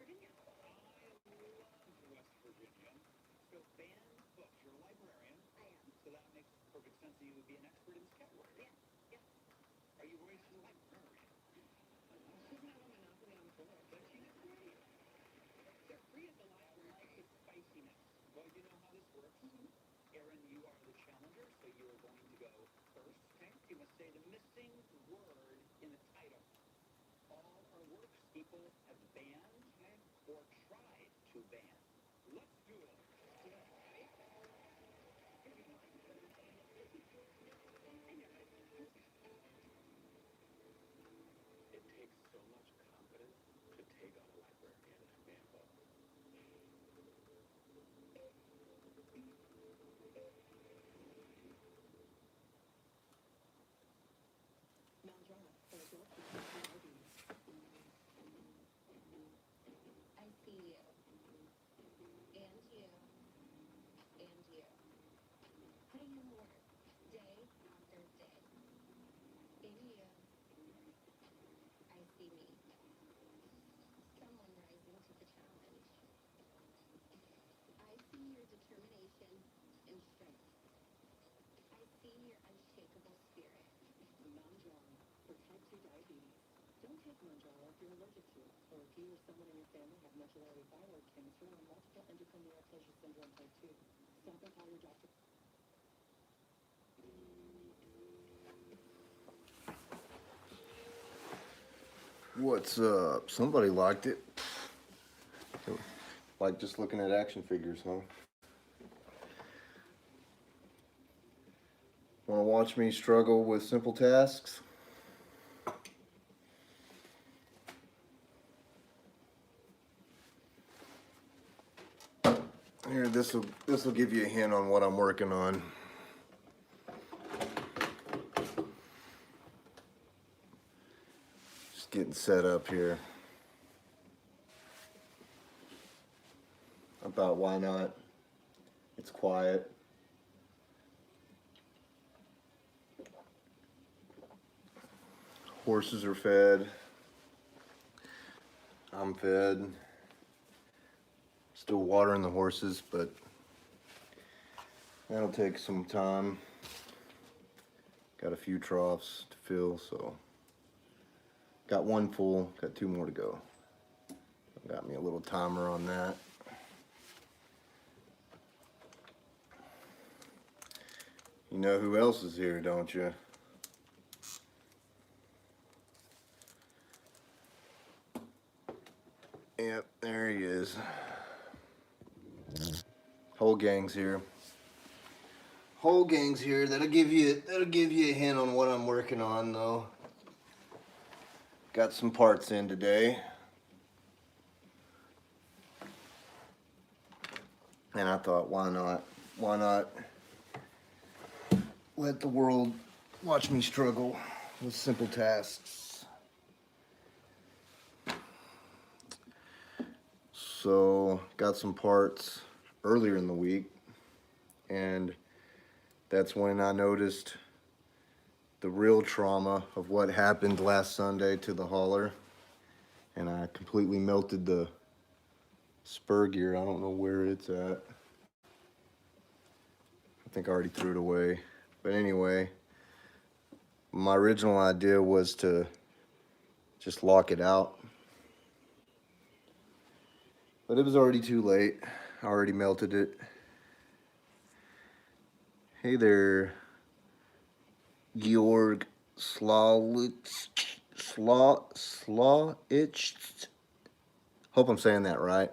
Virginia. I love West Virginia. So banned books. You're a librarian. I am. So that makes perfect sense that you would be an expert in scout work. Yeah. Yeah. Are you raised a librarian? She's not a monopoly on the floor. But she is great. They're free at the library. I like the spiciness. Well, you know how this works. Erin, you are the challenger, so you are going to go first. Okay? You must say the missing word in the title. All our works people have banned or tried to ban. Let's do it. Ready? Here we go. I know it. It takes so much confidence to take on a librarian and ban books. Melodrama for adults with diabetes. I see you. And you. And you. Putting in the work. Day after day. In you. I see me. Someone rising to the challenge. I see your determination and strength. I see your unshakable spirit. Mounjaro for type 2 diabetes. Don't take Mounjaro if you're allergic to it, or if you or someone in your family have medullary thyroid cancer or multiple endocrine neoplasia syndrome type 2. Stop and call your doctor. What's up? Somebody liked it. Like just looking at action figures, huh? Want to watch me struggle with simple tasks? Here, this will give you a hint on what I'm working on. Just getting set up here. I thought, why not? It's quiet. Horses are fed. I'm fed. Still watering the horses, but that'll take some time. Got a few troughs to fill, so got one full, got 2 more to go. Got me a little timer on that. You know who else is here, don't you? Yep, there he is. Whole gang's here. Whole gang's here. That'll give you a hint on what I'm working on, though. Got some parts in today. And I thought, why not? Why not let the world watch me struggle with simple tasks? So, got some parts earlier in the week, and that's when I noticed the real trauma of what happened last Sunday to the hauler, and I completely melted the spur gear. I don't know where it's at. I think I already threw it away. But anyway, my original idea was to just lock it out. But it was already too late. I already melted it. Hey there, Georg Slawich. Hope I'm saying that right.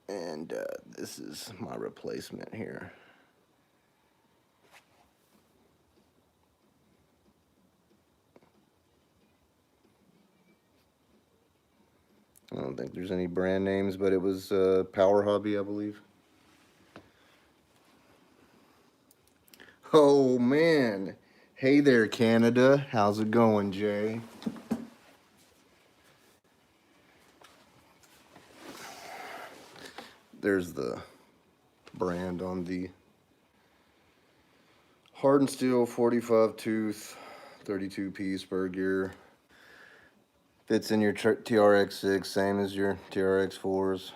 And this is my replacement here. I don't think there's any brand names, but it was Power Hobby, I believe. Oh man, hey there, Canada. How's it going, Jay? There's the brand on the hardened steel 45 tooth 32 piece spur gear. Fits in your TRX6, same as your TRX4s.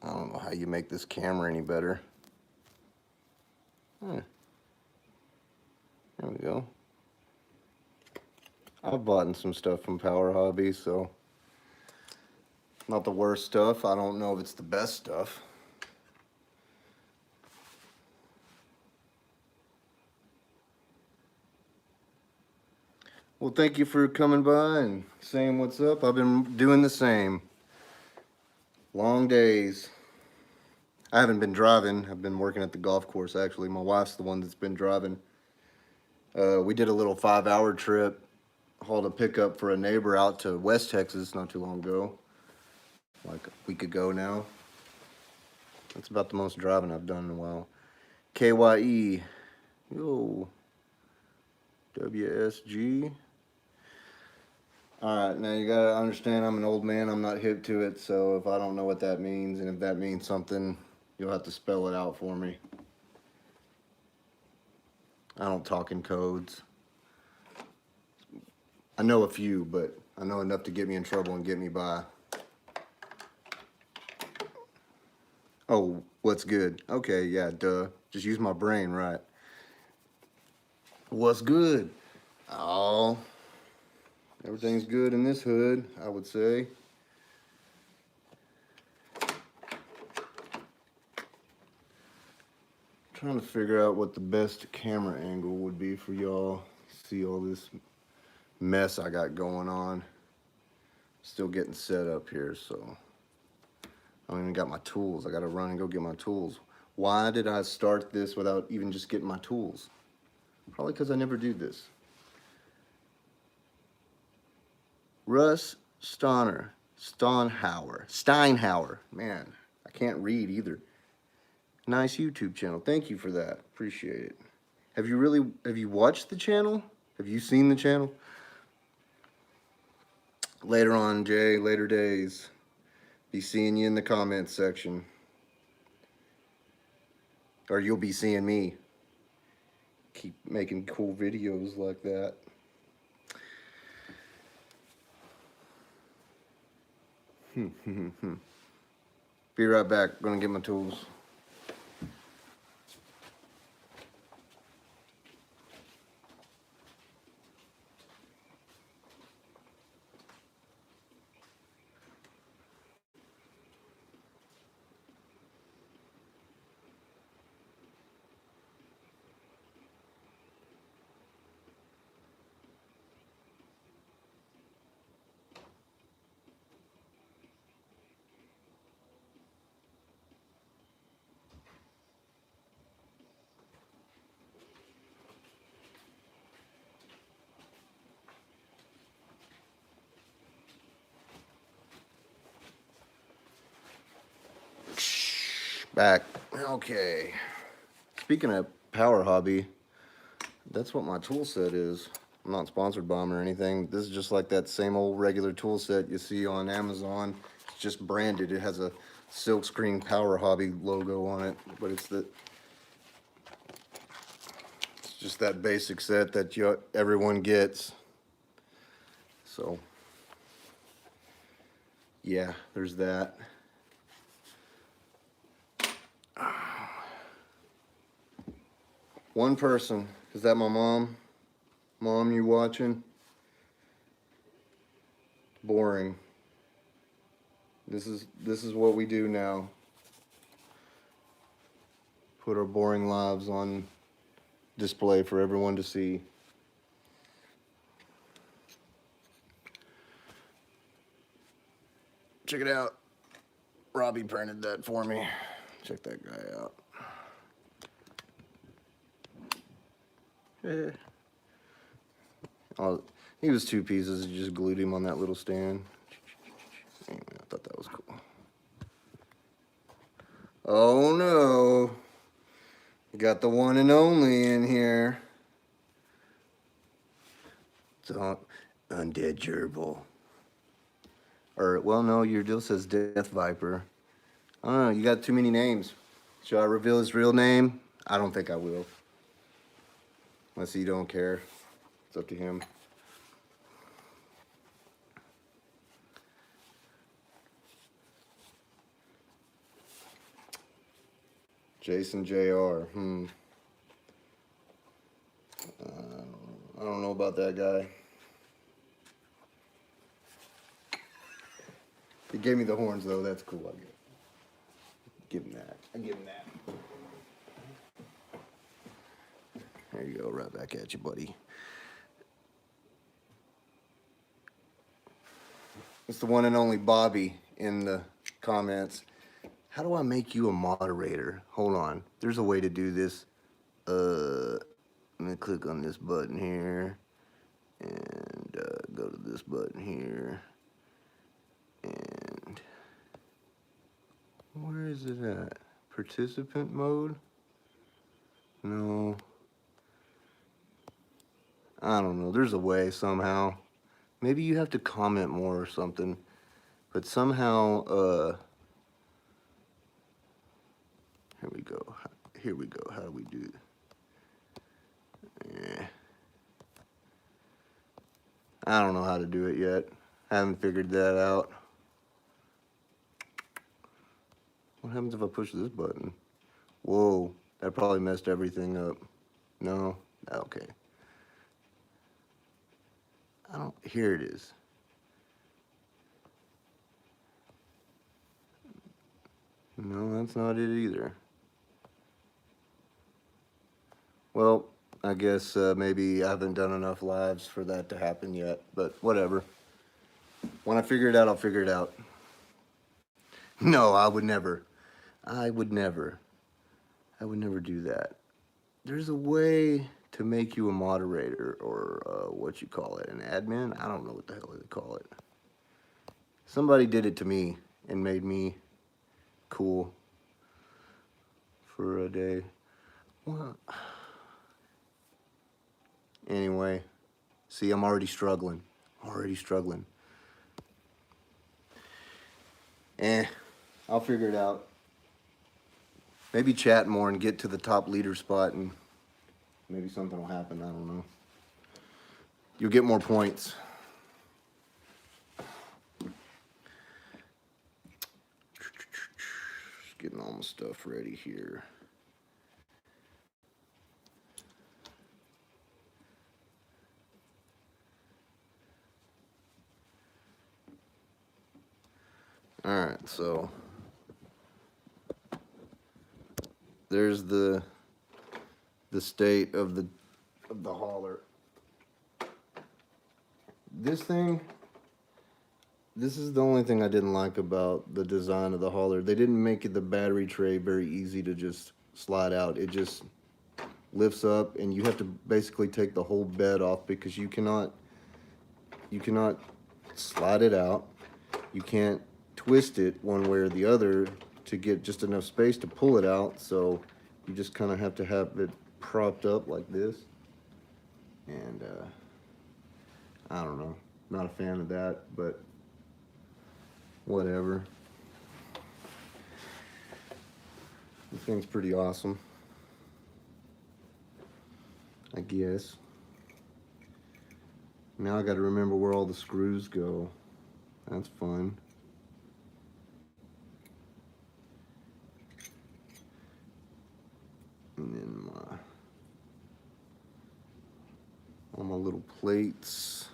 I don't know how you make this camera any better. There we go. I've bought some stuff from Power Hobby, so not the worst stuff. I don't know if it's the best stuff. Well, thank you for coming by and saying what's up. I've been doing the same. Long days. I haven't been driving. I've been working at the golf course, actually. My wife's the one that's been driving. We did a little 5-hour trip. Hauled a pickup for a neighbor out to West Texas not too long ago. Like a week ago now. That's about the most driving I've done in a while. KYE. Yo. WSG. Alright, now you gotta understand I'm an old man. I'm not hip to it, so if I don't know what that means, and if that means something, you'll have to spell it out for me. I don't talk in codes. I know a few, but I know enough to get me in trouble and get me by. Oh, what's good? Okay, yeah, duh. Just use my brain, right? What's good? Oh, everything's good in this hood, I would say. Trying to figure out what the best camera angle would be for y'all. See all this mess I got going on. Still getting set up here, so I don't even got my tools. I gotta run and go get my tools. Why did I start this without even just getting my tools? Probably because I never do this. Russ Steinhauer. Man, I can't read either. Nice YouTube channel. Thank you for that. Appreciate it. Have you watched the channel? Have you seen the channel? Later on, Jay, later days. Be seeing you in the comments section. Or you'll be seeing me. Keep making cool videos like that. Be right back. Gonna get my tools. Back. Okay. Speaking of Power Hobby, that's what my tool set is. I'm not sponsored by them or anything. This is just like that same old regular tool set you see on Amazon. It's just branded. It has a silkscreen Power Hobby logo on it, but it's just that basic set that everyone gets. So, yeah, there's that. One person. Is that my mom? Mom, you watching? Boring. This is what we do now. Put our boring lives on display for everyone to see. Check it out. Robbie printed that for me. Check that guy out. Oh, he was 2 pieces. You just glued him on that little stand. Anyway, I thought that was cool. Oh no. You got the one and only in here. It's Undead Gerbil. Or, well, no, your deal says Death Viper. I don't know, you got too many names. Should I reveal his real name? I don't think I will. Unless you don't care. It's up to him. Jason Jr. I don't know about that guy. He gave me the horns though. That's cool. I give him that. I give him that. There you go. Right back at you, buddy. It's the one and only Bobby in the comments. How do I make you a moderator? Hold on. There's a way to do this. Let me click on this button here. And go to this button here. And where is it at? Participant mode? No. I don't know. There's a way somehow. Maybe you have to comment more or something. But somehow, here we go. Here we go. How do we do it? I don't know how to do it yet. I haven't figured that out. What happens if I push this button? Whoa, that probably messed everything up. No? Okay. Here it is. No, that's not it either. Well, I guess maybe I haven't done enough lives for that to happen yet, but whatever. When I figure it out, I'll figure it out. No, I would never. I would never do that. There's a way to make you a moderator or what you call it, an admin? I don't know what the hell they call it. Somebody did it to me and made me cool for a day. Well, anyway, see, I'm already struggling. I'll figure it out. Maybe chat more and get to the top leader spot and maybe something will happen. I don't know. You'll get more points. Just getting all my stuff ready here. All right, so there's the state of the hauler. This is the only thing I didn't like about the design of the hauler. They didn't make the battery tray very easy to just slide out. It just lifts up and you have to basically take the whole bed off because you cannot slide it out. You can't twist it one way or the other to get just enough space to pull it out, so you just kind of have to have it propped up like this. And I don't know, not a fan of that, but whatever. This thing's pretty awesome, I guess. Now I got to remember where all the screws go. That's fun. And then all my little plates.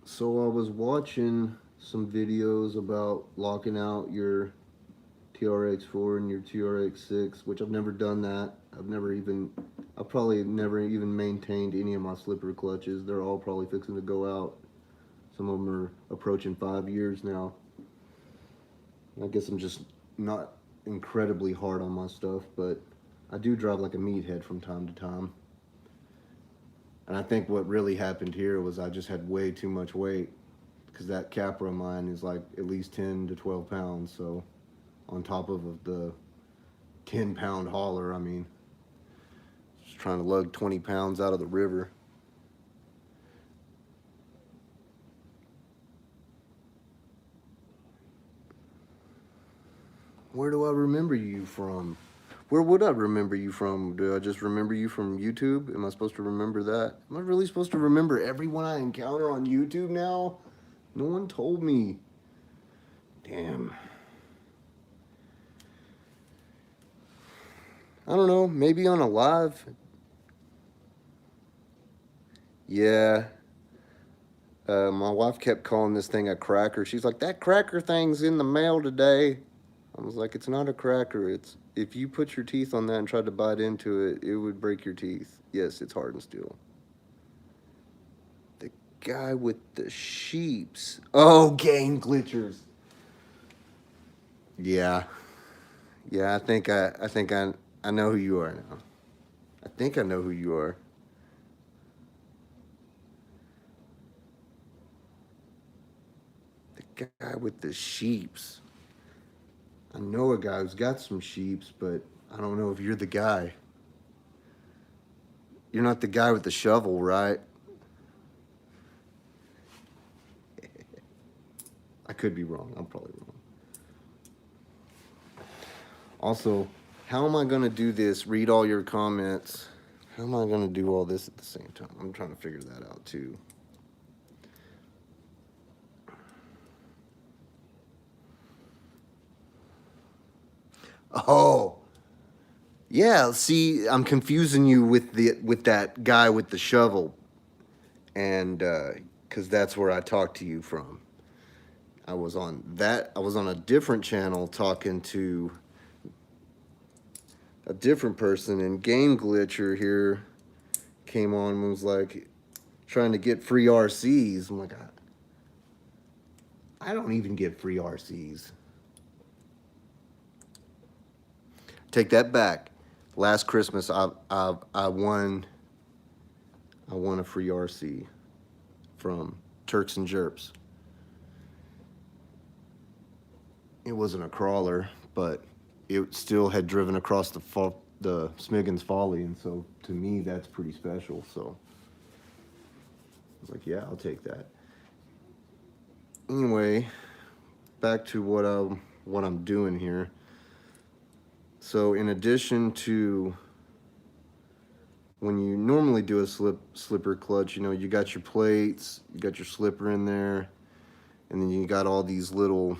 So I was watching some videos about locking out your TRX4 and your TRX6, which I've never done that. I've probably never even maintained any of my slipper clutches. They're all probably fixing to go out. Some of them are approaching 5 years now. I guess I'm just not incredibly hard on my stuff, but I do drive like a meathead from time to time. And I think what really happened here was I just had way too much weight, because that Capra of mine is like at least 10 to 12 pounds. So on top of the 10-pound hauler, I mean, just trying to lug 20 pounds out of the river. Where do I remember you from? Where would I remember you from? Do I just remember you from YouTube? Am I supposed to remember that? Am I really supposed to remember everyone I encounter on YouTube now? No one told me. Damn. I don't know, maybe on a live. Yeah. My wife kept calling this thing a cracker. She's like, that cracker thing's in the mail today. I was like, it's not a cracker. It's, if you put your teeth on that and tried to bite into it, it would break your teeth. Yes, it's hardened steel. The guy with the sheeps. Oh, game glitchers. Yeah. Yeah, I think I know who you are now. I think I know who you are. The guy with the sheeps. I know a guy who's got some sheeps, but I don't know if you're the guy. You're not the guy with the shovel, right? I could be wrong. I'm probably wrong. Also, how am I going to do this? Read all your comments. How am I going to do all this at the same time? I'm trying to figure that out too. Oh, yeah. See, I'm confusing you with that guy with the shovel, and because that's where I talked to you from. I was on a different channel talking to a different person, and Game Glitcher here came on and was like trying to get free RCs. I'm like, I don't even get free RCs. Take that back. Last Christmas, I won a free RC from Turks and Jerps. It wasn't a crawler, but it still had driven across the Smiggins Folly, and so to me that's pretty special. So I was like, yeah, I'll take that. Anyway, back to what I'm doing here. So in addition to when you normally do a slipper clutch, you know, you got your plates, you got your slipper in there, and then you got all these little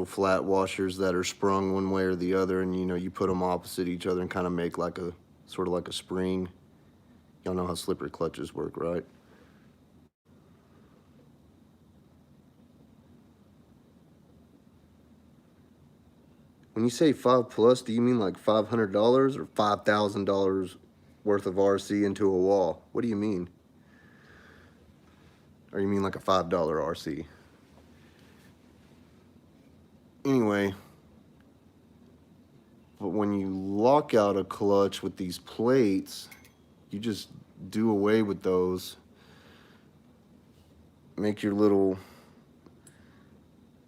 flat washers that are sprung one way or the other, and you know, you put them opposite each other and kind of make like a sort of like a spring. Y'all know how slipper clutches work, right? When you say 5+, do you mean like $500 or $5,000 worth of RC into a wall? What do you mean? Or you mean like a $5 RC? Anyway, but when you lock out a clutch with these plates, you just do away with those. Make your little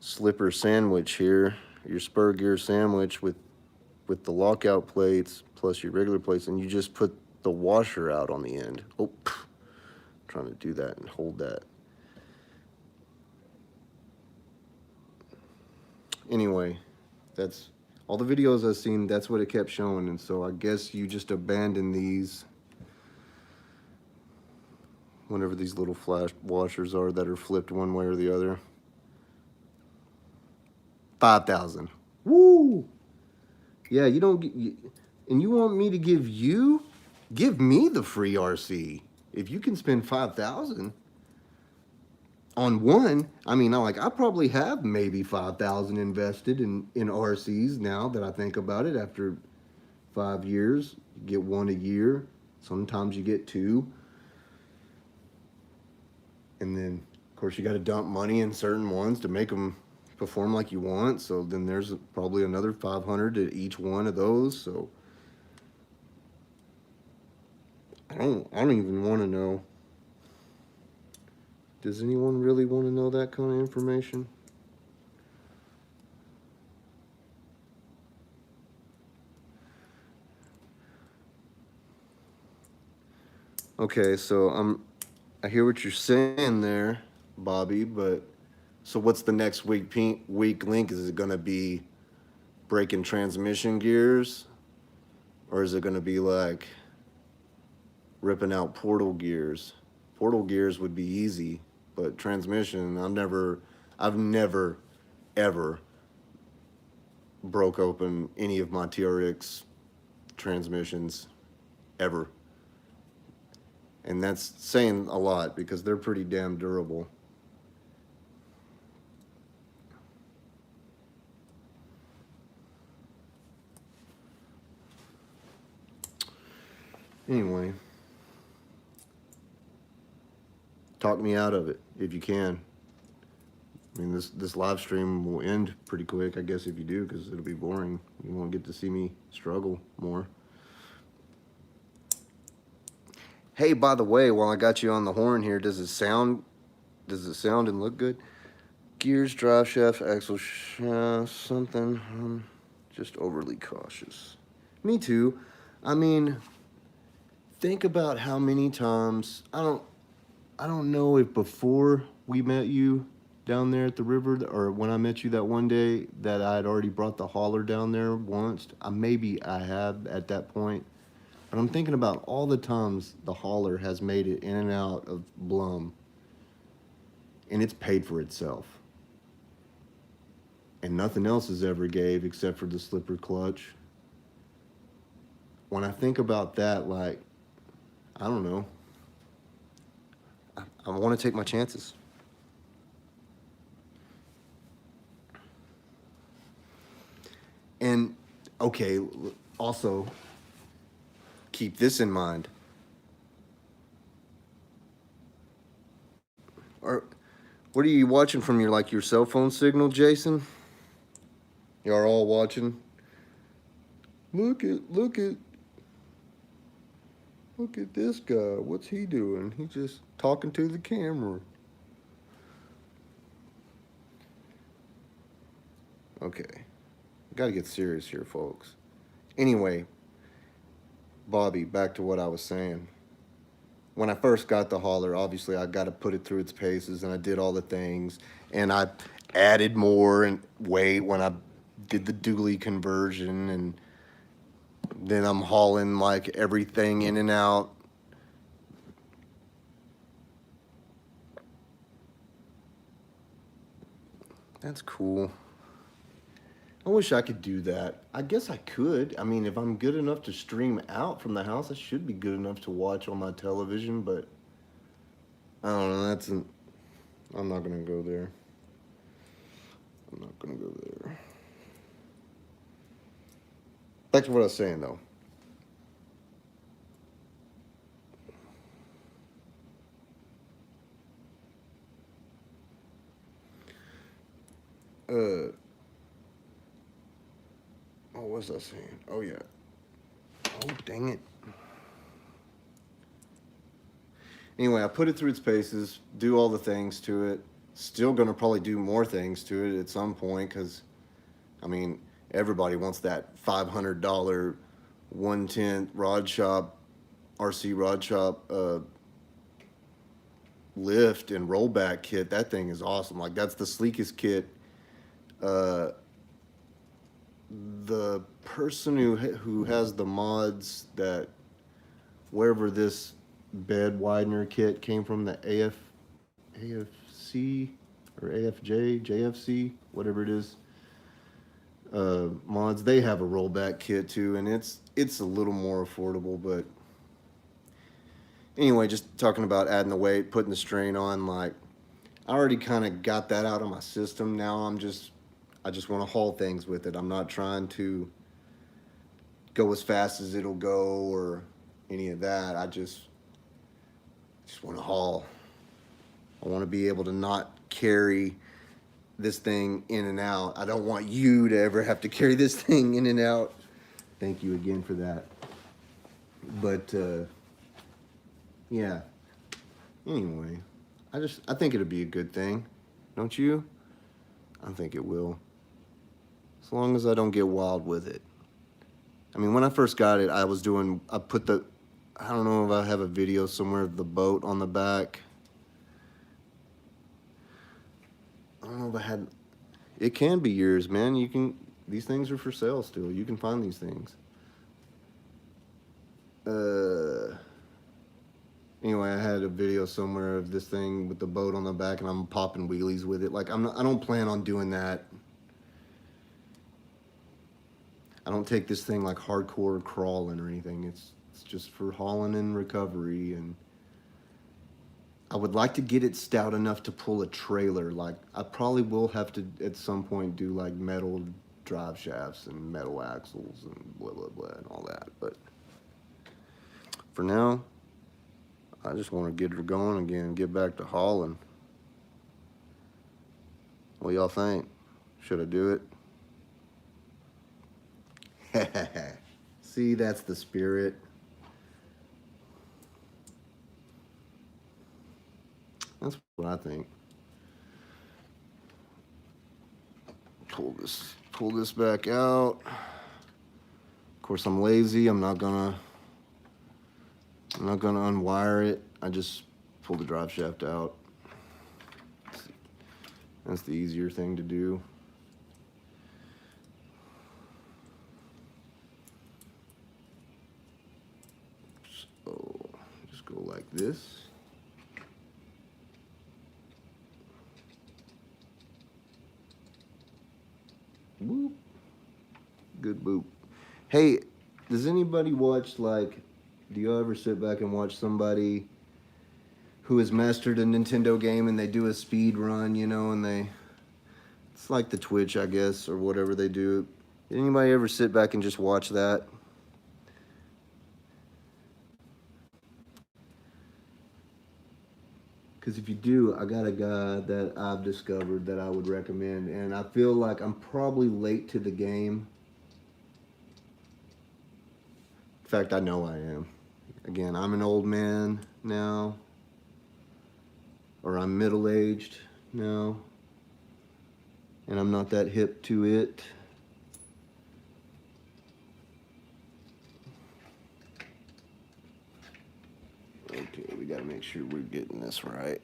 slipper sandwich here, your spur gear sandwich with the lockout plates plus your regular plates, and you just put the washer out on the end. Oh, trying to do that and hold that. Anyway, that's all the videos I've seen. That's what it kept showing, and so I guess you just abandon these whenever these little flash washers are that are flipped one way or the other. 5,000. Woo! Yeah, you don't get, and you want me to give me the free RC. If you can spend 5,000 on one, I mean, I probably have maybe 5,000 invested in RCs now that I think about it. After 5 years, you get one a year. Sometimes you get two. And then, of course, you got to dump money in certain ones to make them perform like you want. So then there's probably another 500 to each one of those. So I don't even want to know. Does anyone really want to know that kind of information? Okay, so I hear what you're saying there, Bobby, but so what's the next weak link? Is it going to be breaking transmission gears? Or is it going to be like ripping out portal gears? Portal gears would be easy, but transmission, I've never ever broke open any of my TRX transmissions ever. And that's saying a lot because they're pretty damn durable. Anyway, talk me out of it if you can. I mean, this live stream will end pretty quick, I guess, if you do, because it'll be boring. You won't get to see me struggle more. Hey, by the way, while I got you on the horn here, does it sound and look good? Gears, drive shaft, axle shaft, something. I'm just overly cautious. Me too. I mean, think about how many times I don't know if before we met you down there at the river, or when I met you that one day, that I had already brought the hauler down there once. Maybe I have at that point. But I'm thinking about all the times the hauler has made it in and out of Blum, and it's paid for itself. And nothing else has ever gave except for the slipper clutch. When I think about that, like, I don't know. I want to take my chances. And, okay, also, keep this in mind. Or, what are you watching from your cell phone signal, Jason? Y'all all watching? Look at this guy. What's he doing? He's just talking to the camera. Okay. Gotta get serious here, folks. Anyway, Bobby, back to what I was saying. When I first got the hauler, obviously I got to put it through its paces, and I did all the things, and I added more and weight when I did the dually conversion, and then I'm hauling like everything in and out. That's cool. I wish I could do that. I guess I could. I mean, if I'm good enough to stream out from the house, I should be good enough to watch on my television, but I don't know. I'm not going to go there. I'm not going to go there. Back to what I was saying, though. What was I saying? Oh, yeah. Oh, dang it. Anyway, I put it through its paces, do all the things to it. Still going to probably do more things to it at some point because, I mean, everybody wants that $500 110 rod shop, RC rod shop lift and rollback kit. That thing is awesome. Like, that's the sleekest kit. The person who has the mods that wherever this bed widener kit came from, the AFC or AFJ, JFC, whatever it is, mods, they have a rollback kit too, and it's a little more affordable. But anyway, just talking about adding the weight, putting the strain on, like, I already kind of got that out of my system. Now I just want to haul things with it. I'm not trying to go as fast as it'll go or any of that. I just want to haul. I want to be able to not carry this thing in and out. I don't want you to ever have to carry this thing in and out. Thank you again for that. But yeah. Anyway, I think it'll be a good thing. Don't you? I think it will. As long as I don't get wild with it. I mean, when I first got it, I don't know if I have a video somewhere of the boat on the back. I don't know if I had, it can be yours, man. These things are for sale still. You can find these things. Anyway, I had a video somewhere of this thing with the boat on the back, and I'm popping wheelies with it. Like, I don't plan on doing that I don't take this thing like hardcore crawling or anything. It's just for hauling and recovery, and I would like to get it stout enough to pull a trailer. Like, I probably will have to at some point do like metal drive shafts and metal axles and blah blah blah and all that, but for now I just want to get her going again, get back to hauling. What y'all think? Should I do it? See, that's the spirit. That's what I think. Pull this back out. Of course, I'm lazy. I'm not gonna unwire it. I just pull the drive shaft out. That's the easier thing to do. So just go like this. Boop. Good boop. Hey, does anybody watch, like, do you ever sit back and watch somebody who has mastered a Nintendo game and they do a speed run, you know, and it's like the Twitch, I guess, or whatever they do. Did anybody ever sit back and just watch that? Because if you do, I got a guy that I've discovered that I would recommend, and I feel like I'm probably late to the game. In fact, I know I am. Again, I'm an old man now, or I'm middle-aged now, and I'm not that hip to it. Okay, we gotta make sure we're getting this right.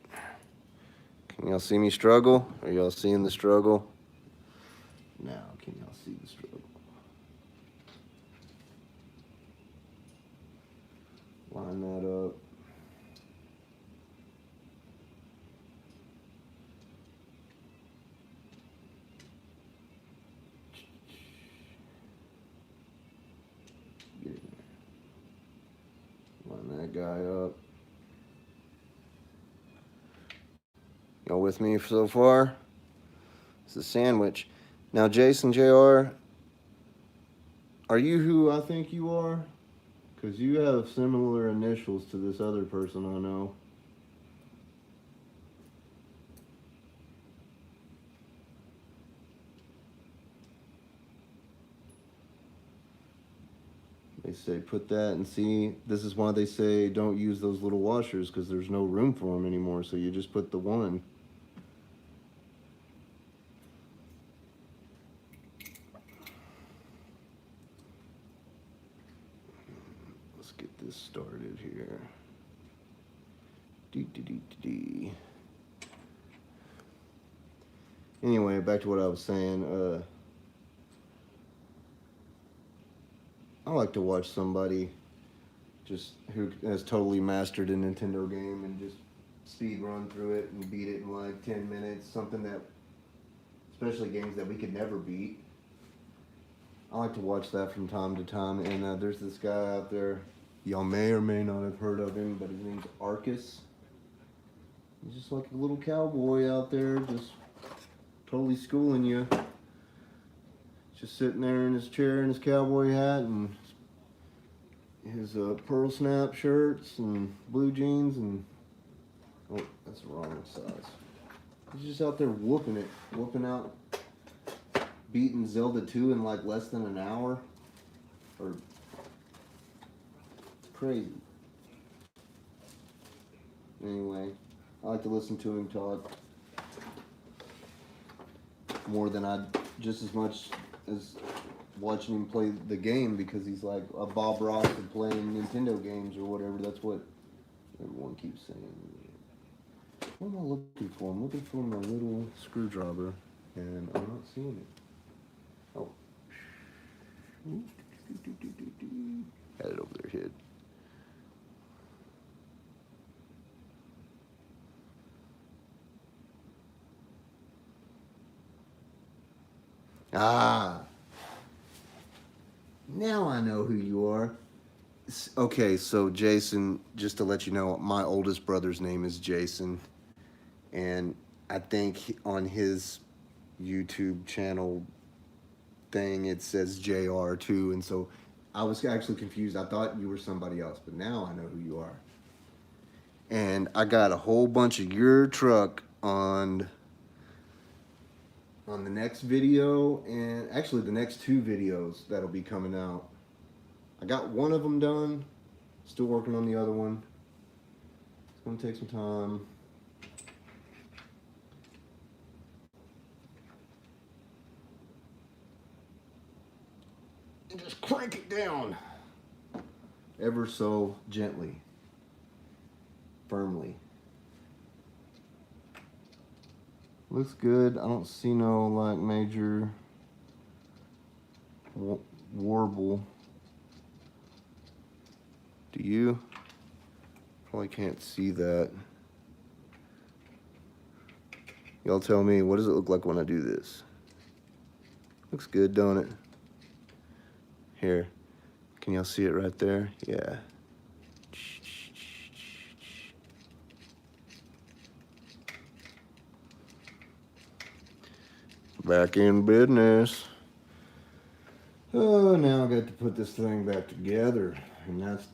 Can y'all see me struggle? Are y'all seeing the struggle? Now, can y'all see the struggle? Line that up. Get in there. Line that guy up. Y'all with me so far? It's a sandwich. Now, Jason JR, are you who I think you are? Because you have similar initials to this other person I know. They say put that and see. This is why they say don't use those little washers, because there's no room for them anymore. So you just put the one. Let's get this started here. Anyway, back to what I was saying. I like to watch somebody just who has totally mastered a Nintendo game and just speed run through it and beat it in like 10 minutes. Something that, especially games that we could never beat. I like to watch that from time to time. And there's this guy out there. Y'all may or may not have heard of him, but his name's Arcus. He's just like a little cowboy out there, just totally schooling you. Just sitting there in his chair in his cowboy hat and his pearl snap shirts and blue jeans and, oh, that's the wrong size. He's just out there whooping out, beating Zelda 2 in like less than an hour. Or crazy. Anyway, I like to listen to him talk more than just as much as watching him play the game, because he's like a Bob Ross of playing Nintendo games or whatever. That's what everyone keeps saying. What am I looking for? I'm looking for my little screwdriver, and I'm not seeing it. Oh. Had it over there hid. Ah. Now I know who you are. Okay, so Jason, just to let you know, my oldest brother's name is Jason. And I think on his YouTube channel thing, it says JR too. And so I was actually confused. I thought you were somebody else, but now I know who you are. And I got a whole bunch of your truck on the next video, and actually the next 2 videos that'll be coming out. I got one of them done, still working on the other one. It's gonna take some time. And just crank it down ever so gently, firmly. Looks good. I don't see no like major warble. Do you? Probably can't see that. Y'all tell me, what does it look like when I do this? Looks good, don't it? Here, can y'all see it right there? Yeah. Back in business. Oh, now I got to put this thing back together, and that's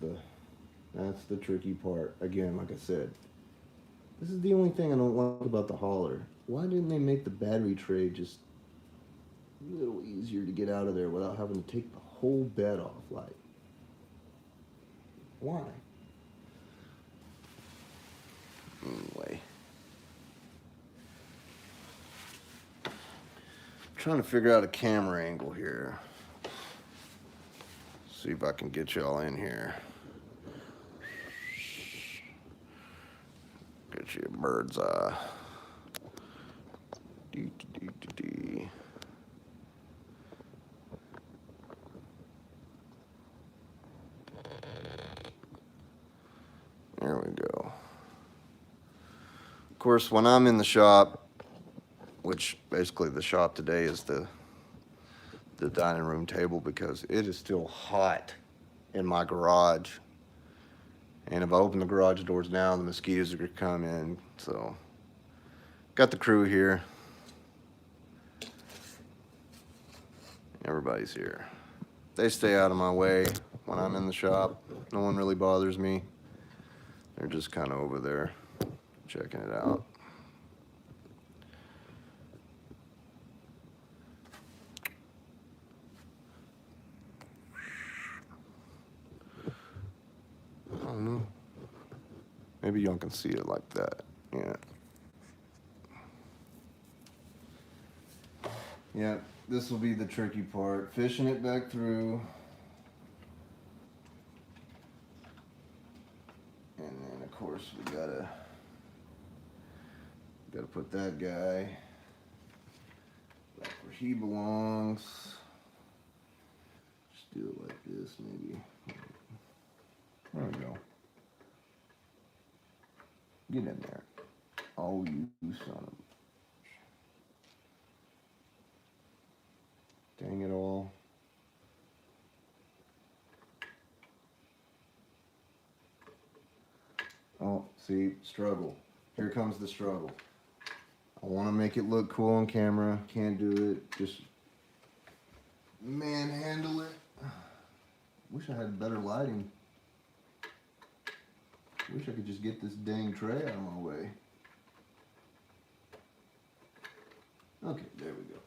the tricky part. Again, like I said, this is the only thing I don't like about the hauler. Why didn't they make the battery tray just a little easier to get out of there without having to take the whole bed off? Like, why? Anyway, trying to figure out a camera angle here. See if I can get y'all in here. Get you a bird's eye. Dee. There we go. Of course, when I'm in the shop, which basically the shop today is the dining room table, because it is still hot in my garage. And if I open the garage doors now, the mosquitoes are gonna come in. So, got the crew here. Everybody's here. They stay out of my way when I'm in the shop. No one really bothers me. They're just kind of over there checking it out. I don't know. Maybe y'all can see it like that. Yeah. Yeah, this will be the tricky part. Fishing it back through. And then of course we gotta put that guy back where he belongs. Just do it like this maybe. There we go. Get in there. Oh, you son of a... Dang it all. Oh, see, struggle. Here comes the struggle. I want to make it look cool on camera. Can't do it. Just manhandle it. Wish I had better lighting. Wish I could just get this dang tray out of my way. Okay, there we go.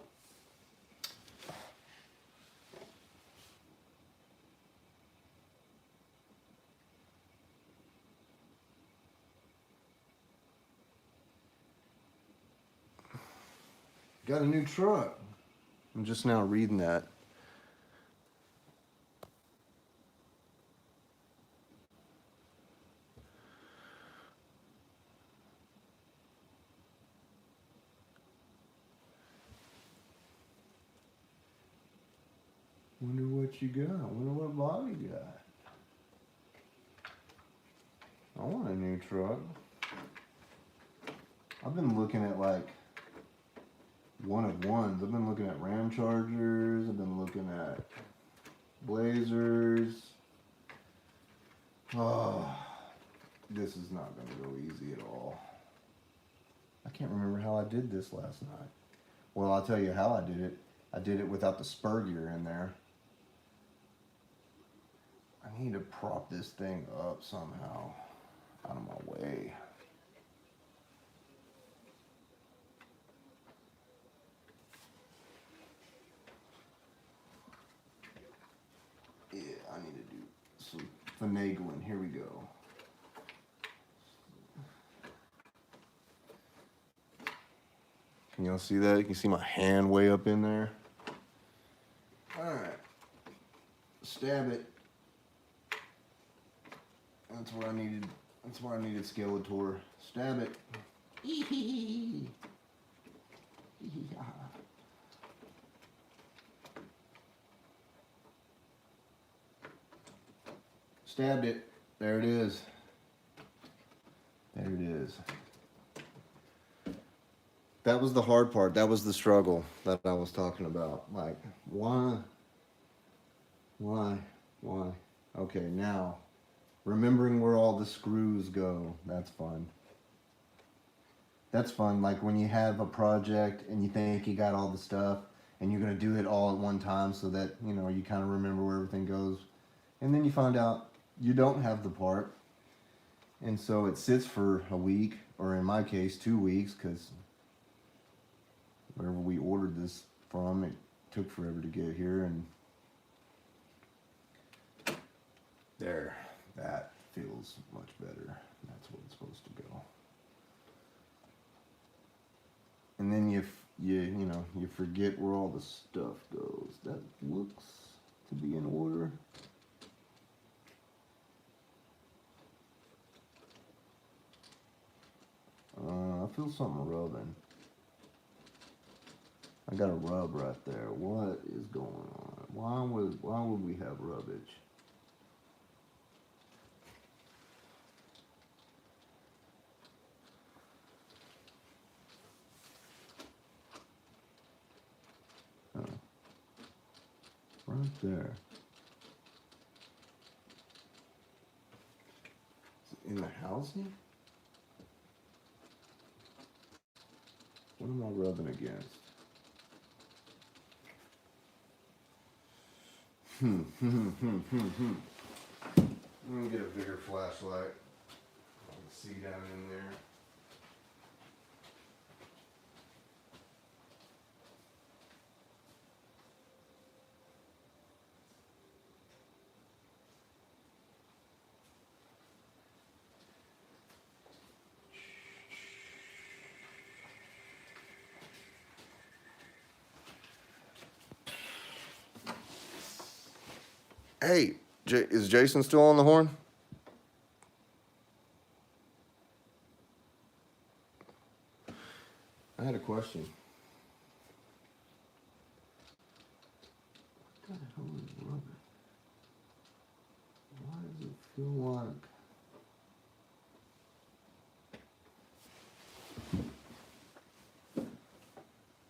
Got a new truck. I'm just now reading that. Wonder what you got. Wonder what Bobby got. I want a new truck. I've been looking at like one of ones. I've been looking at Ram Chargers. I've been looking at blazers. Oh, this is not going to go easy at all. I can't remember how I did this last night. Well, I'll tell you how I did it. I did it without the spur gear in there. I need to prop this thing up somehow. Out of my way. Yeah, I need to do some finagling. Here we go. Can y'all see that? You can see my hand way up in there. Alright. Stab it. That's what I needed. That's why I needed Skeletor. Stab it. Stabbed it. There it is. There it is. That was the hard part. That was the struggle that I was talking about. Like, why? Why? Why? Okay, now, remembering where all the screws go. That's fun. That's fun. Like when you have a project and you think you got all the stuff and you're going to do it all at one time so that, you know, you kind of remember where everything goes. And then you find out you don't have the part. And so it sits for a week, or in my case, 2 weeks, because wherever we ordered this from, it took forever to get here. And there, that feels much better. That's what it's supposed to go. And then you know, you forget where all the stuff goes. That looks to be in order. I feel something rubbing. I got a rub right there. What is going on? Why would we have rubbage? Oh. Right there. Is it in the housing? What am I rubbing against? Let me get a bigger flashlight. I can see down in there. Hey, is Jason still on the horn? I had a question. What the hell is rubber? Why does it feel like...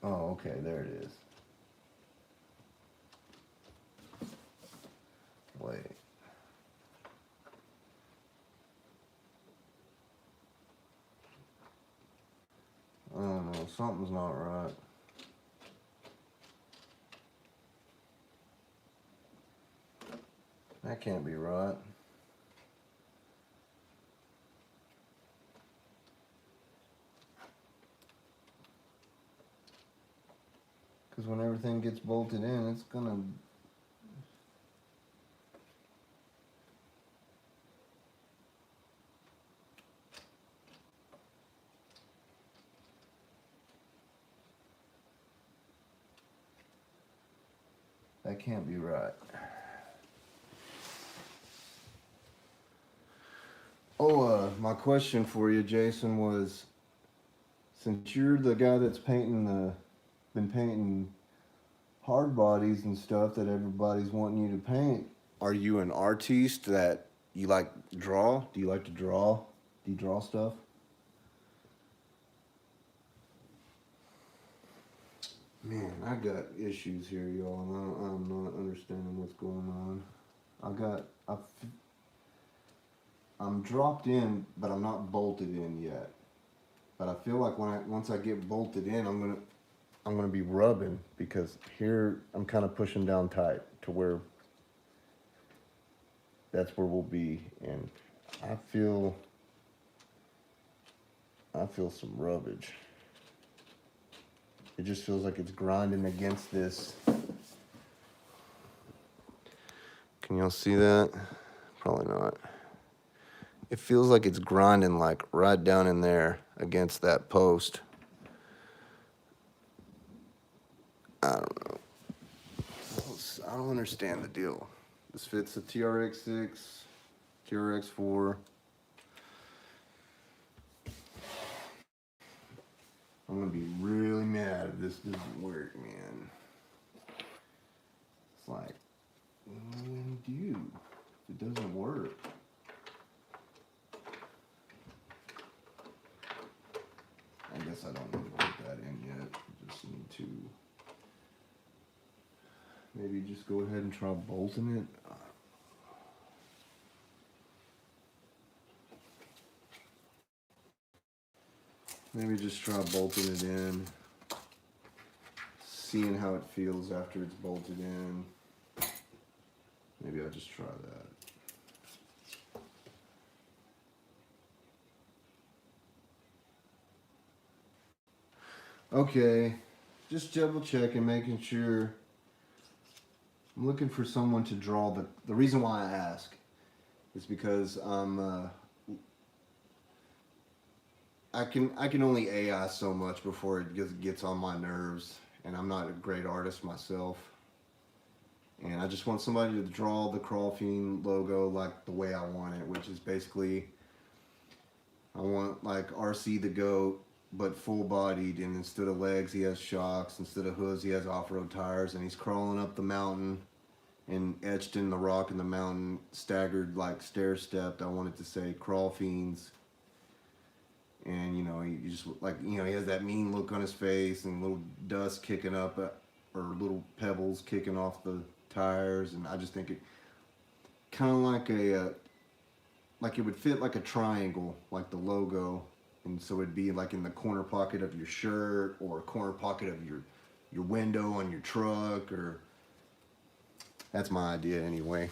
Oh, okay, there it is. Wait. I don't know, something's not right. That can't be right. Because when everything gets bolted in, it's gonna... That can't be right. Oh, my question for you, Jason, was, since you're the guy that's been painting hard bodies and stuff that everybody's wanting you to paint, are you an artiste that you like draw? Do you like to draw? Do you draw stuff? Man, I got issues here, y'all, and I'm not understanding what's going on. I'm dropped in, but I'm not bolted in yet. But I feel like once I get bolted in, I'm gonna be rubbing, because here I'm kind of pushing down tight to where that's where we'll be, and I feel some rubbage. It just feels like it's grinding against this. Can y'all see that? Probably not. It feels like it's grinding like right down in there against that post. I don't know. I don't understand the deal. This fits a TRX6, TRX4. I'm gonna be really mad if this doesn't work, man. It's like, dude, it doesn't work. I guess I don't need to put that in yet. I just need to maybe just go ahead and try bolting it. Maybe just try bolting it in, seeing how it feels after it's bolted in. Maybe I'll just try that. Okay, just double checking, making sure. I'm looking for someone to draw the reason why I ask is because I can only AI so much before it gets on my nerves, and I'm not a great artist myself. And I just want somebody to draw the Crawl Fiend logo like the way I want it, which is basically, I want like RC the goat, but full bodied, and instead of legs he has shocks, instead of hooves he has off-road tires, and he's crawling up the mountain, and etched in the rock in the mountain, staggered like stair-stepped, I want it to say Crawl Fiends. And you know, he just like, you know, he has that mean look on his face, and little dust kicking up, or little pebbles kicking off the tires, and I just think it kind of like like it would fit like a triangle, like the logo, and so it'd be like in the corner pocket of your shirt, or a corner pocket of your window on your truck, or that's my idea anyway.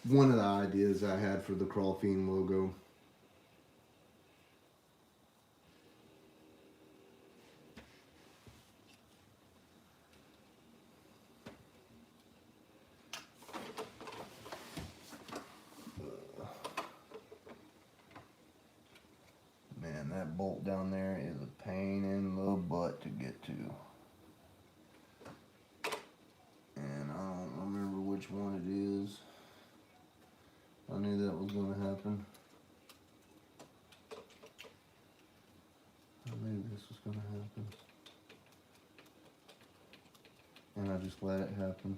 One of the ideas I had for the Crawl Fiend logo. Man, that bolt down there is a pain in the butt to get to. And I don't remember which one it is. I knew that was going to happen. I knew this was going to happen. And I just let it happen.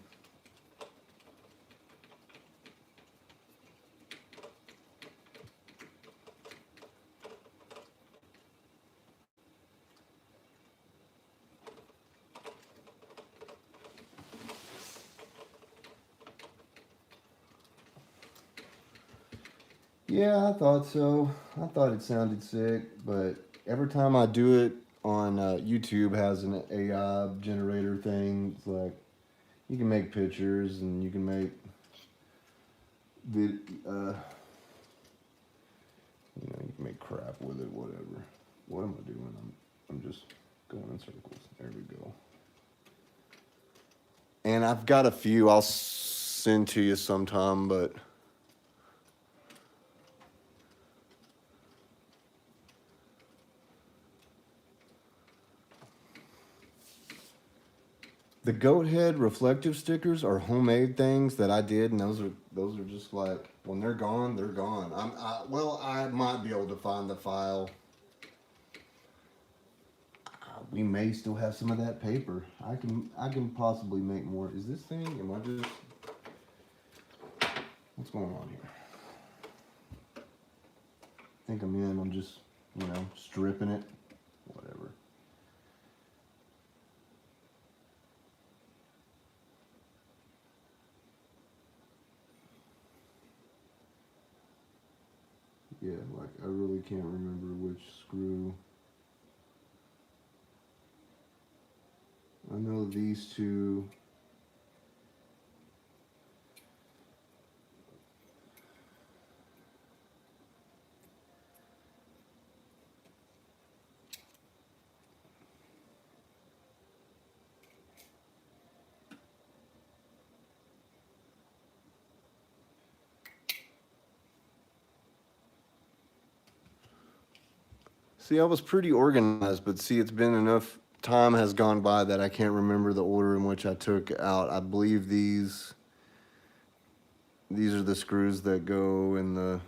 Yeah, I thought so. I thought it sounded sick, but every time I do it on YouTube, has an AI generator thing. It's like, you can make pictures and you can make you know, you can make crap with it, whatever. What am I doing? I'm just going in circles. There we go. And I've got a few I'll send to you sometime, but the goat head reflective stickers are homemade things that I did, and those are just like, when they're gone, they're gone. Well, I might be able to find the file. We may still have some of that paper. I can possibly make more. Is this thing? Am I just? What's going on here? I think I'm in. I'm just, you know, stripping it. Whatever. Yeah, like I really can't remember which screw. I know these two. See, I was pretty organized, but see, it's been enough time has gone by that I can't remember the order in which I took out. I believe these are the screws that go in the,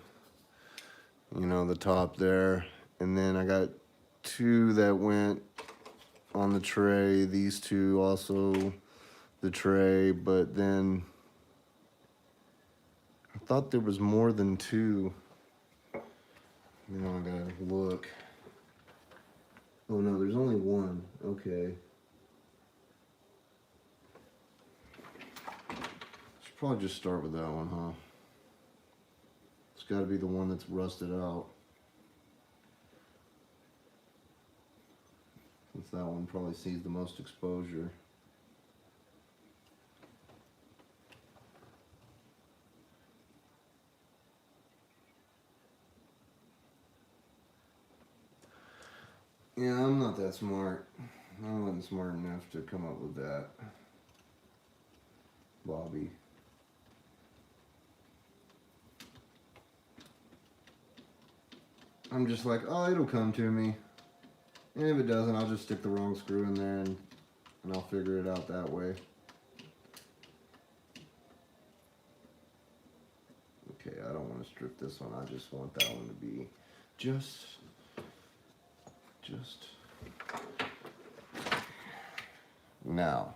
you know, the top there. And then I got two that went on the tray, these two also the tray, but then I thought there was more than two. You know, I gotta look. Oh no, there's only one. Okay. Should probably just start with that one, huh? It's gotta be the one that's rusted out. Since that one probably sees the most exposure. Yeah, I'm not that smart. I wasn't smart enough to come up with that, Bobby. I'm just like, oh, it'll come to me. And if it doesn't, I'll just stick the wrong screw in there and I'll figure it out that way. Okay, I don't want to strip this one. I just want that one to be just. Now,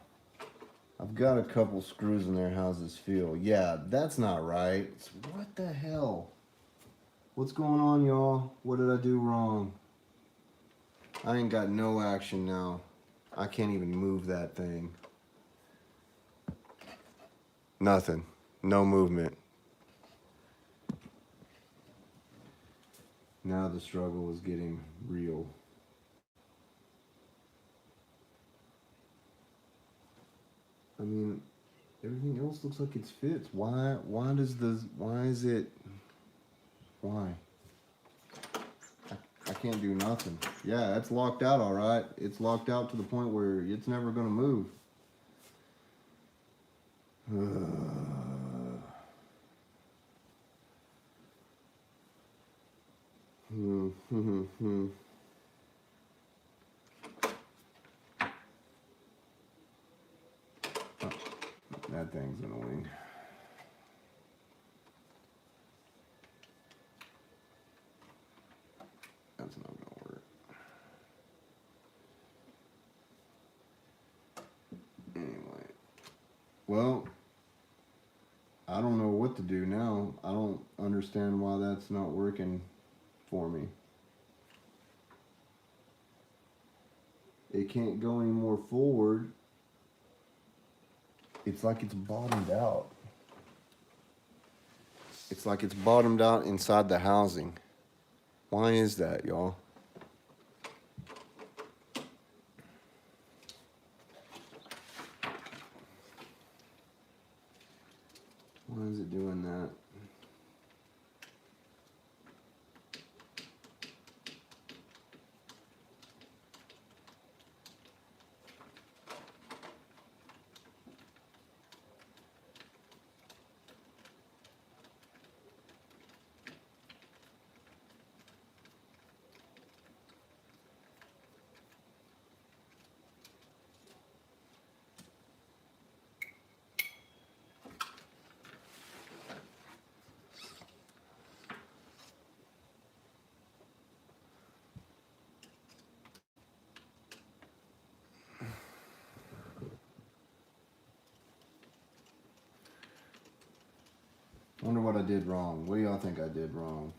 I've got a couple screws in there. How's this feel? Yeah, that's not right. What the hell? What's going on, y'all? What did I do wrong? I ain't got no action now. I can't even move that thing. Nothing. No movement. Now the struggle is getting real. I mean, everything else looks like it fits. Why is it, I can't do nothing. Yeah, it's locked out all right. It's locked out to the point where it's never gonna move. That thing's annoying. That's not gonna work. Anyway. Well, I don't know what to do now. I don't understand why that's not working for me. It can't go any more forward. It's like it's bottomed out. It's like it's bottomed out inside the housing. Why is that, y'all? Why is it doing that? I wonder what I did wrong. What do y'all think I did wrong?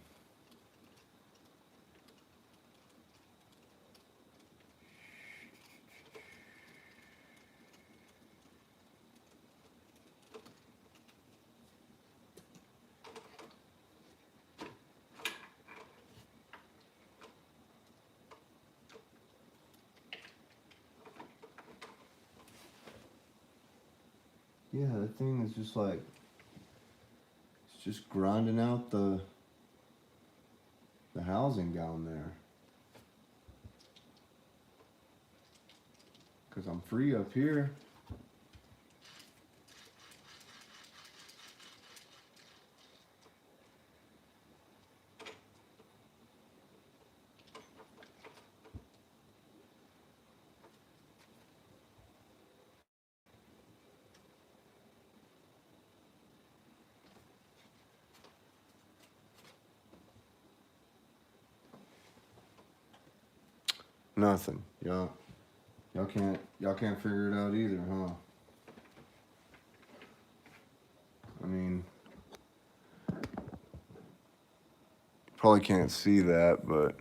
Yeah, that thing is just like, it's just grinding out the housing down there. Because I'm free up here. Nothing. Y'all can't figure it out either, huh? I mean, probably can't see that, but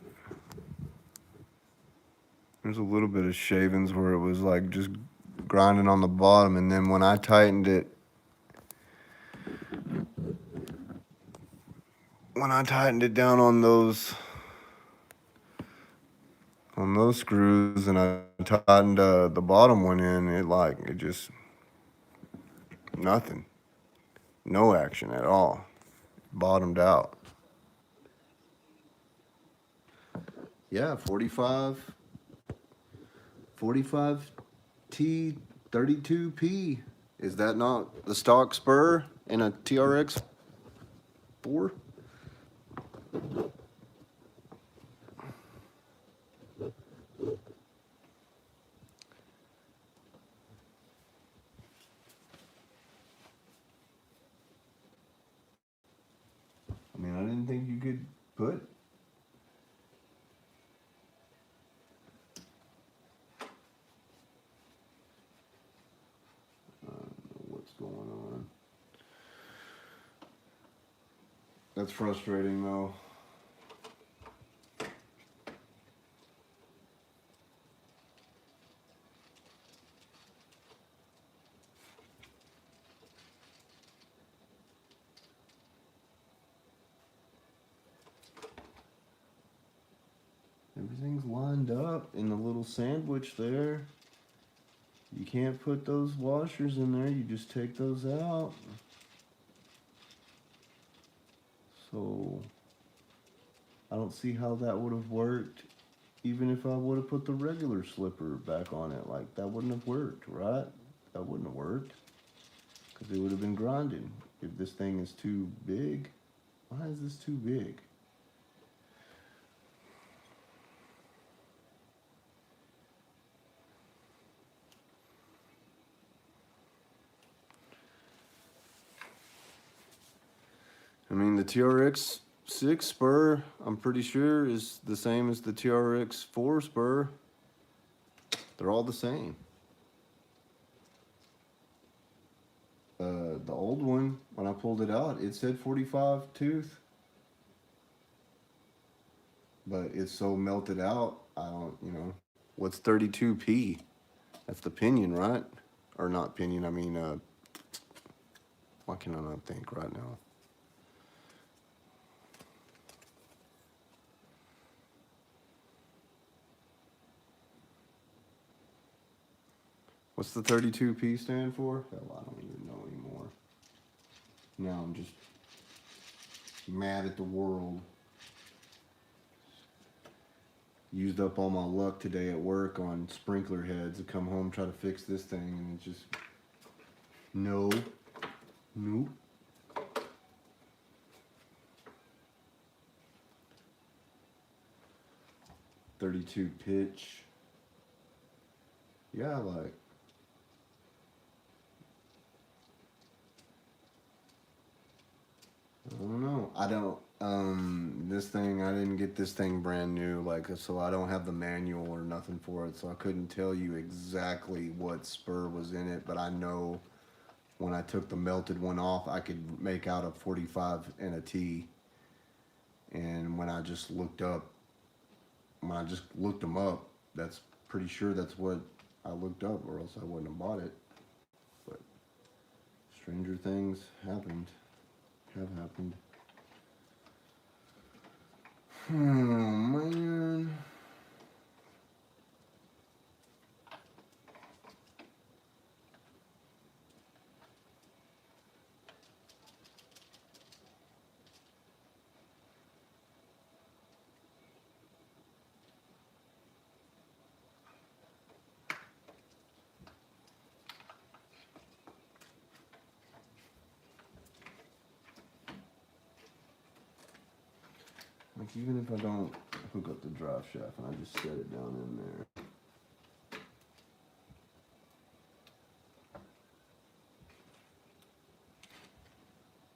there's a little bit of shavings where it was like just grinding on the bottom, and then when I tightened it, down on those screws, and I tightened the bottom one in, it just nothing, no action at all, bottomed out. Yeah, 45T 32P. Is that not the stock spur in a TRX 4? I mean, I didn't think you could put. I don't know what's going on. That's frustrating though. Everything's lined up in the little sandwich there. You can't put those washers in there, you just take those out. So I don't see how that would have worked even if I would have put the regular slipper back on it. Like, that wouldn't have worked, right? That wouldn't have worked because it would have been grinding. If this thing is too big, why is this too big? I mean, the TRX 6 spur, I'm pretty sure, is the same as the TRX 4 spur. They're all the same. The old one, when I pulled it out, it said 45 tooth. But it's so melted out, I don't, what's 32P? That's the pinion, right? Or not pinion, I mean, why can I not think right now? What's the 32P stand for? Hell, I don't even know anymore. Now I'm just mad at the world. Used up all my luck today at work on sprinkler heads to come home, try to fix this thing, and it just, nope. 32 pitch. Yeah, like, I don't know. This thing, I didn't get this thing brand new, like, so I don't have the manual or nothing for it, so I couldn't tell you exactly what spur was in it, but I know when I took the melted one off, I could make out a 45 and a T. And when I just looked them up, that's pretty sure that's what I looked up, or else I wouldn't have bought it. But stranger things have happened. Oh man. Like, even if I don't hook up the drive shaft and I just set it down in there.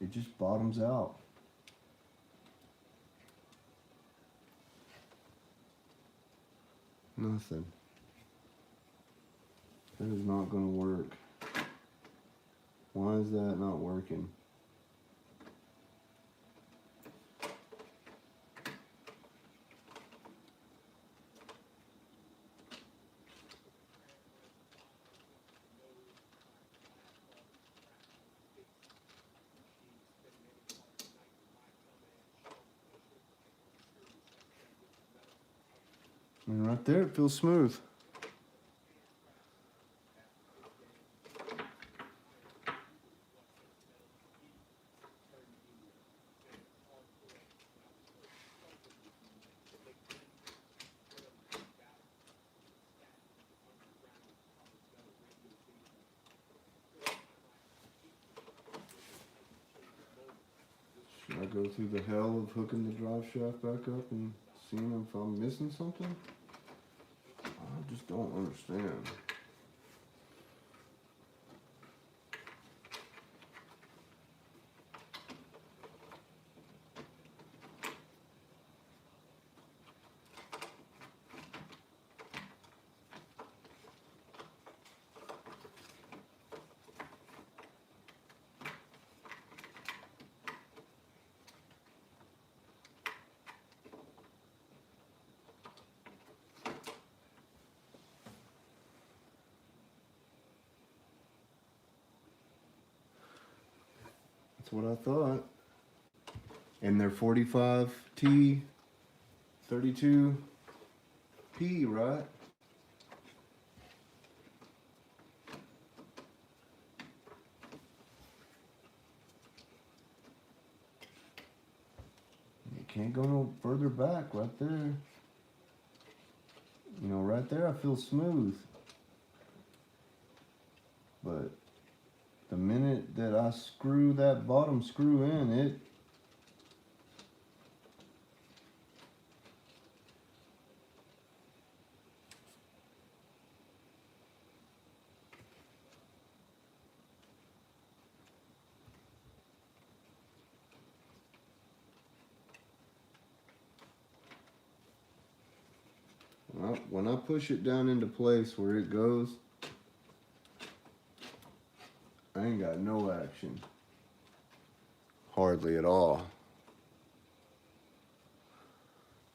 It just bottoms out. Nothing. That is not going to work. Why is that not working? And right there, it feels smooth. Should I go through the hell of hooking the drive shaft back up and seeing if I'm missing something? I just don't understand. That's what I thought. And they're 45T 32P, right? You can't go no further back right there. You know, right there I feel smooth. But the minute that I screw that bottom screw in, it when I push it down into place where it goes, I ain't got no action. Hardly at all.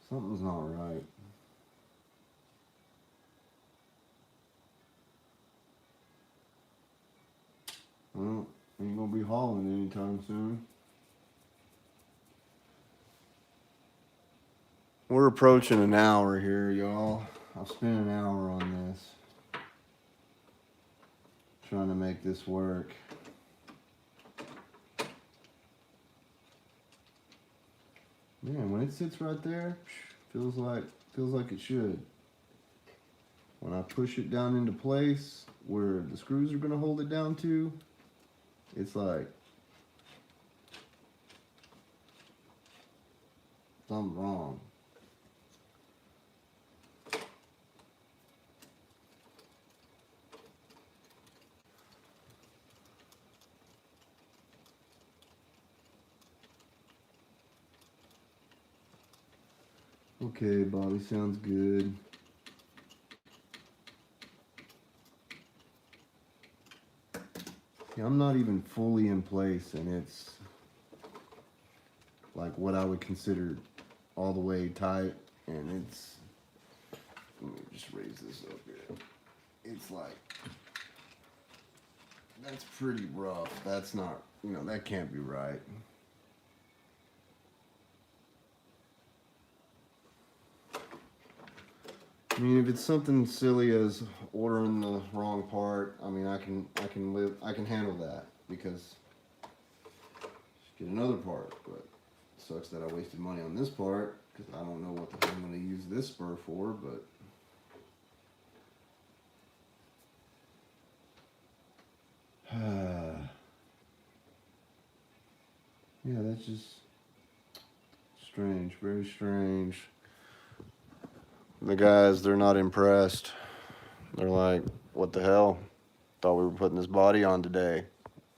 Something's not right. Well, ain't gonna be hauling anytime soon. We're approaching an hour here, y'all. I've spent an hour on this, trying to make this work. Man, when it sits right there, feels like it should. When I push it down into place where the screws are gonna hold it down to, it's like something wrong. Okay, Bobby, sounds good. Yeah, I'm not even fully in place, and it's like what I would consider all the way tight, and it's, let me just raise this up here. It's like, that's pretty rough. That's not, you know, that can't be right. I mean, if it's something silly as ordering the wrong part, I mean, I can handle that, because just get another part. But it sucks that I wasted money on this part, because I don't know what the hell I'm going to use this spur for. But yeah, that's just Strange, very strange. The guys, they're not impressed. They're like, what the hell? Thought we were putting this body on today.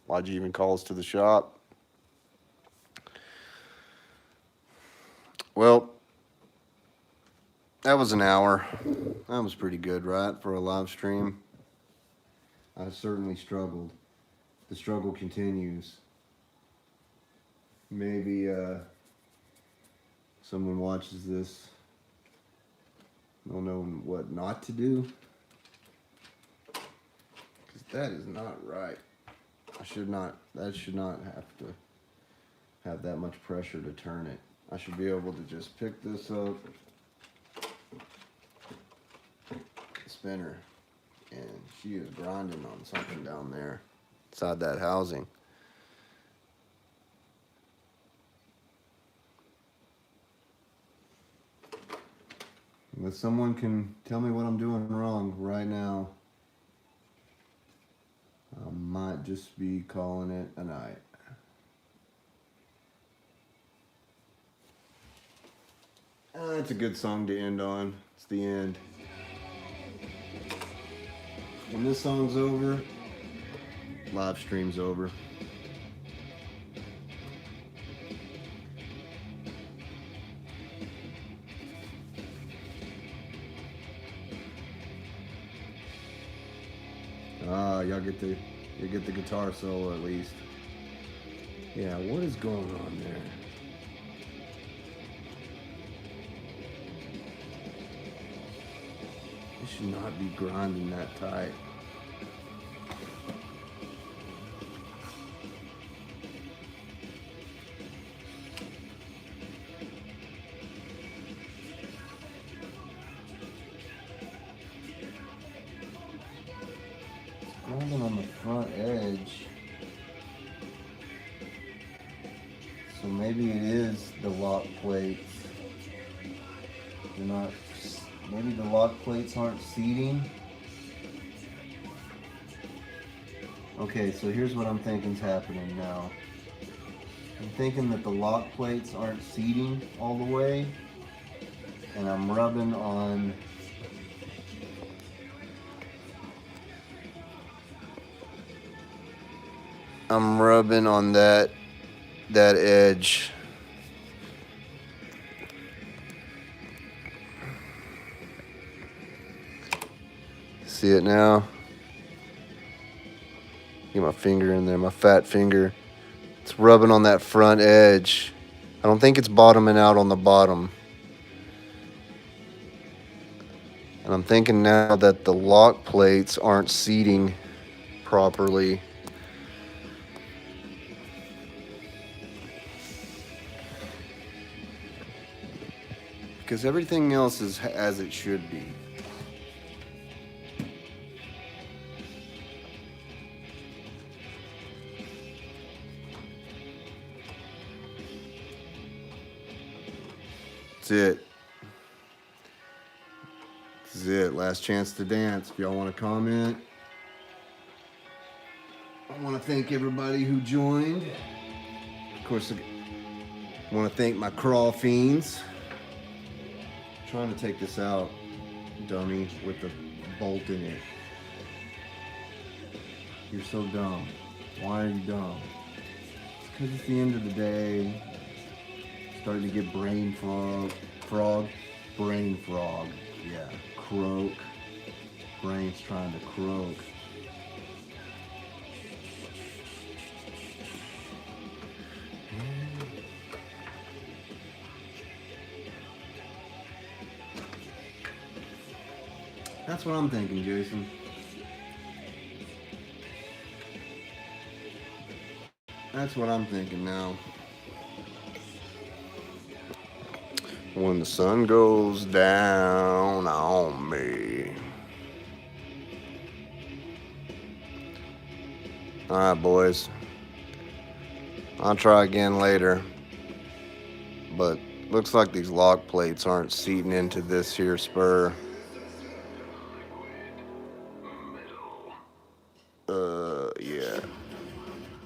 Why'd you even call us to the shop? Well, that was an hour. That was pretty good, right, for a live stream? I certainly struggled. The struggle continues. Maybe someone watches this, they'll know what not to do. Because that is not right. That should not have to have that much pressure to turn it. I should be able to just pick this up, spinner, and she is grinding on something down there inside that housing. If someone can tell me what I'm doing wrong right now, I might just be calling it a night. It's a good song to end on. It's the end. When this song's over, live stream's over. You get the guitar solo at least. Yeah, what is going on there? It should not be grinding that tight. Grinding on the front edge. So maybe it is the lock plates. They're not. Maybe the lock plates aren't seating. Okay, so here's what I'm thinking's happening now. I'm thinking that the lock plates aren't seating all the way, and I'm rubbing on that edge. See it now? Get my finger in there, my fat finger. It's rubbing on that front edge. I don't think it's bottoming out on the bottom. And I'm thinking now that the lock plates aren't seating properly. Because everything else is as it should be. That's it. This is it. Last chance to dance. If y'all want to comment. I want to thank everybody who joined. Of course, I want to thank my crawl fiends. I'm trying to take this out, dummy, with the bolt in it. You're so dumb. Why are you dumb? It's because it's the end of the day. Starting to get brain frog. Yeah, croak. Brain's trying to croak. That's what I'm thinking, Jason. That's what I'm thinking now. When the sun goes down on me. Alright, boys. I'll try again later. But looks like these lock plates aren't seating into this here spur. Yeah.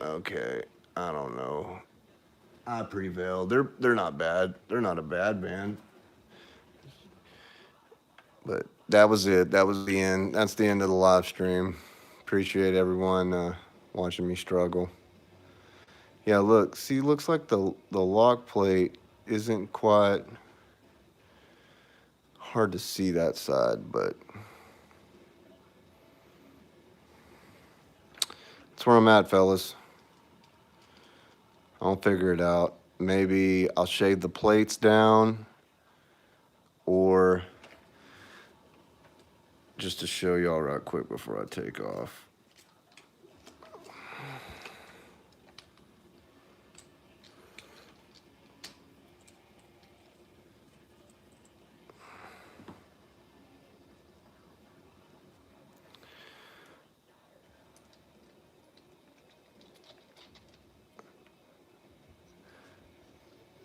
Okay. I don't know. I prevailed. They're not bad. They're not a bad band. But that was it. That was the end. That's the end of the live stream. Appreciate everyone watching me struggle. Yeah, look. See, looks like the lock plate isn't quite hard to see that side, but that's where I'm at, fellas. I'll figure it out. Maybe I'll shave the plates down, or just to show y'all right quick before I take off.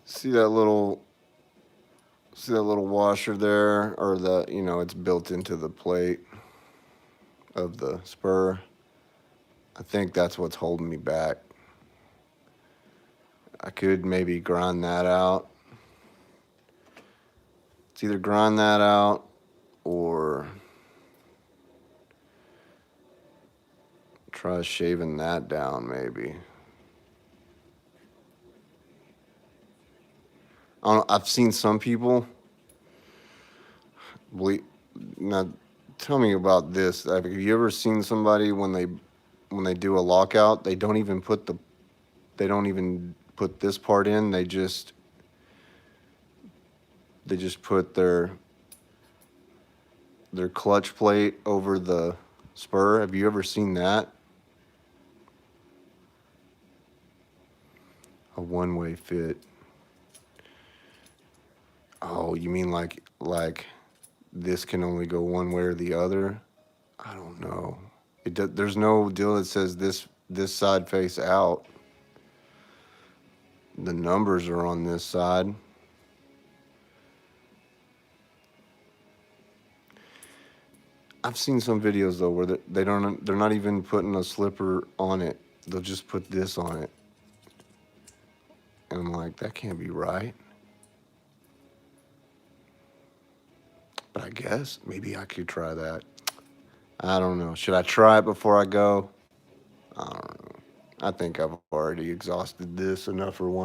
See that little washer there, or the, you know, it's built into the plate of the spur. I think that's what's holding me back. I could maybe grind that out. It's either grind that out or try shaving that down maybe. I've seen some people. Now, tell me about this. Have you ever seen somebody when they do a lockout, they don't even put this part in. They just put their clutch plate over the spur. Have you ever seen that? A one-way fit. Oh, you mean like this can only go one way or the other? I don't know. There's no deal that says this side face out. The numbers are on this side. I've seen some videos though where they're not even putting a slipper on it. They'll just put this on it. And I'm like, that can't be right. But I guess maybe I could try that. I don't know. Should I try it before I go? I don't know. I think I've already exhausted this enough for one.